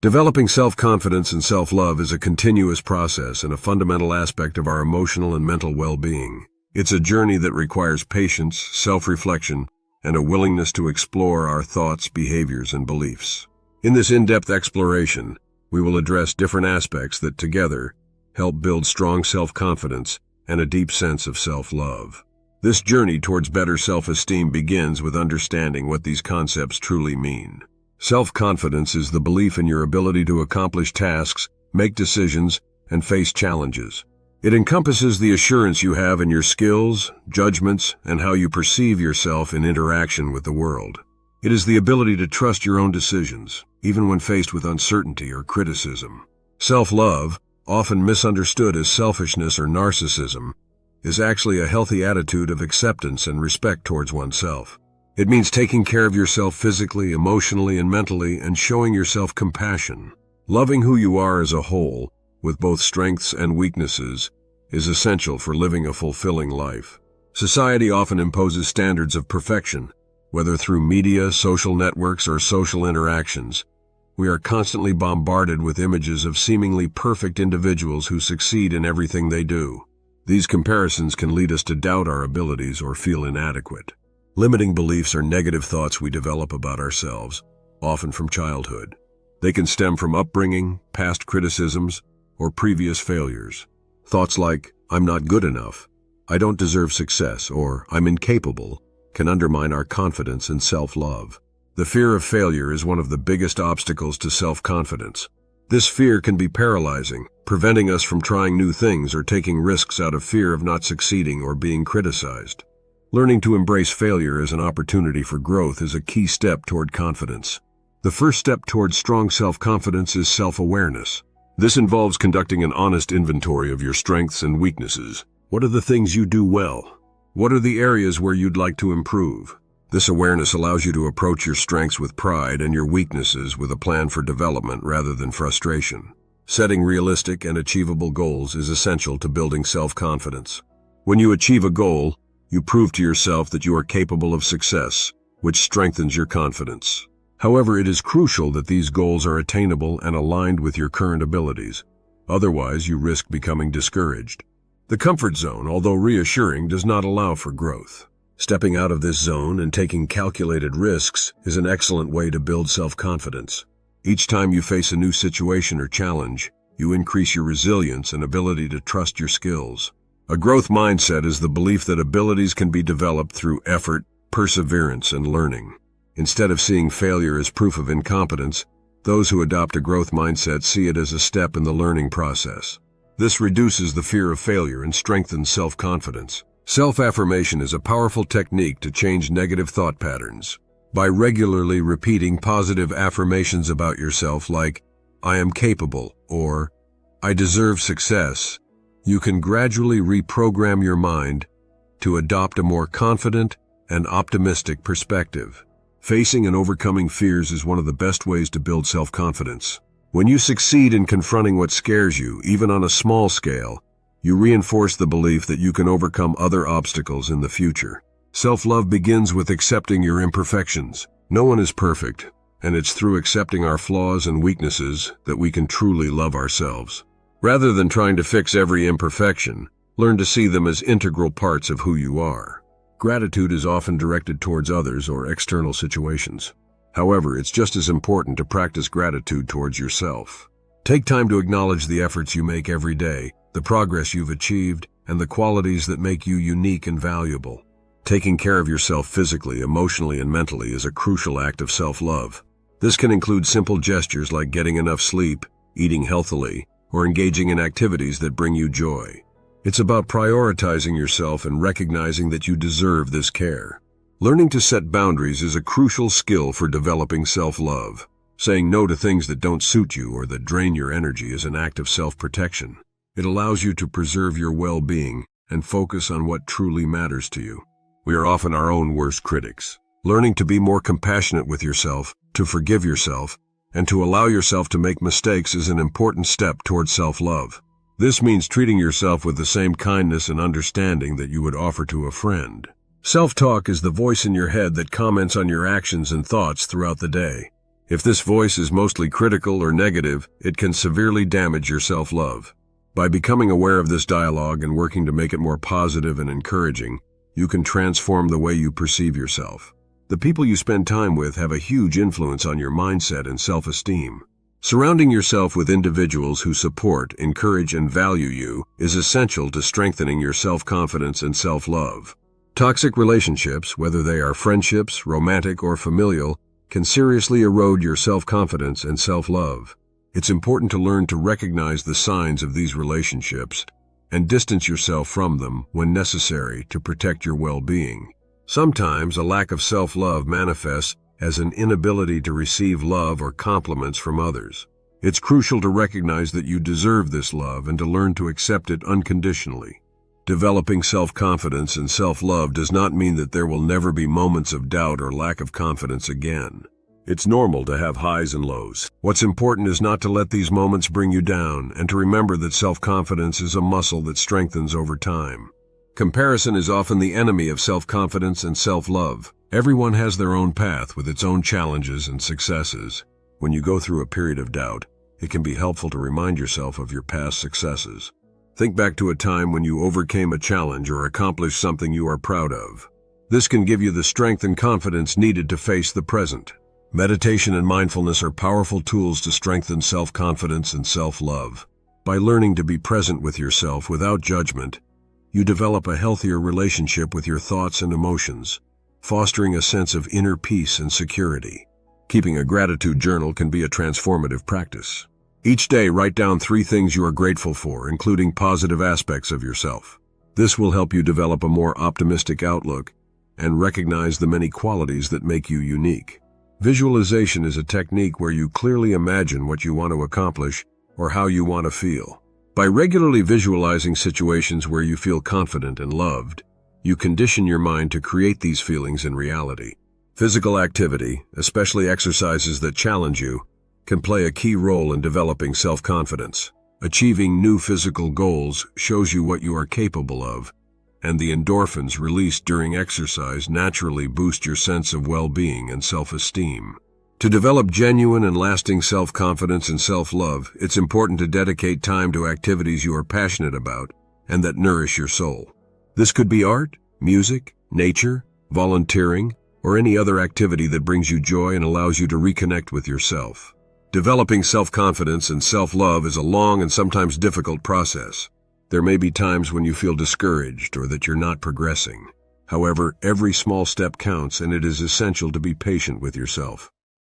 Developing self-confidence and self-love is a continuous process and a fundamental aspect of our emotional and mental well-being. It's a journey that requires patience, self-reflection, and a willingness to explore our thoughts, behaviors, and beliefs. In this in-depth exploration, we will address different aspects that together help build strong self-confidence and a deep sense of self-love. This journey towards better self-esteem begins with understanding what these concepts truly mean. Self-confidence is the belief in your ability to accomplish tasks, make decisions, and face challenges. It encompasses the assurance you have in your skills, judgments, and how you perceive yourself in interaction with the world. It is the ability to trust your own decisions, even when faced with uncertainty or criticism. Self-love, often misunderstood as selfishness or narcissism, is actually a healthy attitude of acceptance and respect towards oneself. It means taking care of yourself physically, emotionally, and mentally, and showing yourself compassion. Loving who you are as a whole, with both strengths and weaknesses, is essential for living a fulfilling life. Society often imposes standards of perfection, whether through media, social networks, or social interactions. We are constantly bombarded with images of seemingly perfect individuals who succeed in everything they do. These comparisons can lead us to doubt our abilities or feel inadequate. Limiting beliefs are negative thoughts we develop about ourselves, often from childhood. They can stem from upbringing, past criticisms, or previous failures. Thoughts like, "I'm not good enough," "I don't deserve success," or "I'm incapable," can undermine our confidence and self-love. The fear of failure is one of the biggest obstacles to self-confidence. This fear can be paralyzing, preventing us from trying new things or taking risks out of fear of not succeeding or being criticized. Learning to embrace failure as an opportunity for growth is a key step toward confidence. The first step toward strong self-confidence is self-awareness. This involves conducting an honest inventory of your strengths and weaknesses. What are the things you do well? What are the areas where you'd like to improve? This awareness allows you to approach your strengths with pride and your weaknesses with a plan for development rather than frustration. Setting realistic and achievable goals is essential to building self-confidence. When you achieve a goal, you prove to yourself that you are capable of success, which strengthens your confidence. However, it is crucial that these goals are attainable and aligned with your current abilities. Otherwise, you risk becoming discouraged. The comfort zone, although reassuring, does not allow for growth. Stepping out of this zone and taking calculated risks is an excellent way to build self-confidence. Each time you face a new situation or challenge, you increase your resilience and ability to trust your skills. A growth mindset is the belief that abilities can be developed through effort, perseverance, and learning. Instead of seeing failure as proof of incompetence, those who adopt a growth mindset see it as a step in the learning process. This reduces the fear of failure and strengthens self-confidence. Self-affirmation is a powerful technique to change negative thought patterns. By regularly repeating positive affirmations about yourself like, "I am capable," or "I deserve success," you can gradually reprogram your mind to adopt a more confident and optimistic perspective. Facing and overcoming fears is one of the best ways to build self-confidence. When you succeed in confronting what scares you, even on a small scale, you reinforce the belief that you can overcome other obstacles in the future. Self-love begins with accepting your imperfections. No one is perfect, and it's through accepting our flaws and weaknesses that we can truly love ourselves. Rather than trying to fix every imperfection, learn to see them as integral parts of who you are. Gratitude is often directed towards others or external situations. However, it's just as important to practice gratitude towards yourself. Take time to acknowledge the efforts you make every day, the progress you've achieved, and the qualities that make you unique and valuable. Taking care of yourself physically, emotionally, and mentally is a crucial act of self-love. This can include simple gestures like getting enough sleep, eating healthily, or engaging in activities that bring you joy. It's about prioritizing yourself and recognizing that you deserve this care. Learning to set boundaries is a crucial skill for developing self-love. Saying no to things that don't suit you or that drain your energy is an act of self-protection. It allows you to preserve your well-being and focus on what truly matters to you. We are often our own worst critics. Learning to be more compassionate with yourself, to forgive yourself, and to allow yourself to make mistakes is an important step towards self-love. This means treating yourself with the same kindness and understanding that you would offer to a friend. Self-talk is the voice in your head that comments on your actions and thoughts throughout the day. If this voice is mostly critical or negative, it can severely damage your self-love. By becoming aware of this dialogue and working to make it more positive and encouraging, you can transform the way you perceive yourself. The people you spend time with have a huge influence on your mindset and self-esteem. Surrounding yourself with individuals who support, encourage, and value you is essential to strengthening your self-confidence and self-love. Toxic relationships, whether they are friendships, romantic, or familial, can seriously erode your self-confidence and self-love. It's important to learn to recognize the signs of these relationships and distance yourself from them when necessary to protect your well-being. Sometimes a lack of self-love manifests as an inability to receive love or compliments from others. It's crucial to recognize that you deserve this love and to learn to accept it unconditionally. Developing self-confidence and self-love does not mean that there will never be moments of doubt or lack of confidence again. It's normal to have highs and lows. What's important is not to let these moments bring you down and to remember that self-confidence is a muscle that strengthens over time. Comparison is often the enemy of self-confidence and self-love. Everyone has their own path with its own challenges and successes. When you go through a period of doubt, it can be helpful to remind yourself of your past successes. Think back to a time when you overcame a challenge or accomplished something you are proud of. This can give you the strength and confidence needed to face the present. Meditation and mindfulness are powerful tools to strengthen self-confidence and self-love. By learning to be present with yourself without judgment, you develop a healthier relationship with your thoughts and emotions, fostering a sense of inner peace and security. Keeping a gratitude journal can be a transformative practice. Each day, write down 3 things you are grateful for, including positive aspects of yourself. This will help you develop a more optimistic outlook and recognize the many qualities that make you unique. Visualization is a technique where you clearly imagine what you want to accomplish or how you want to feel. By regularly visualizing situations where you feel confident and loved, you condition your mind to create these feelings in reality. Physical activity, especially exercises that challenge you, can play a key role in developing self-confidence. Achieving new physical goals shows you what you are capable of, and the endorphins released during exercise naturally boost your sense of well-being and self-esteem. To develop genuine and lasting self-confidence and self-love, it's important to dedicate time to activities you are passionate about and that nourish your soul. This could be art, music, nature, volunteering, or any other activity that brings you joy and allows you to reconnect with yourself. Developing self-confidence and self-love is a long and sometimes difficult process. There may be times when you feel discouraged or that you're not progressing. However, every small step counts, and it is essential to be patient with yourself.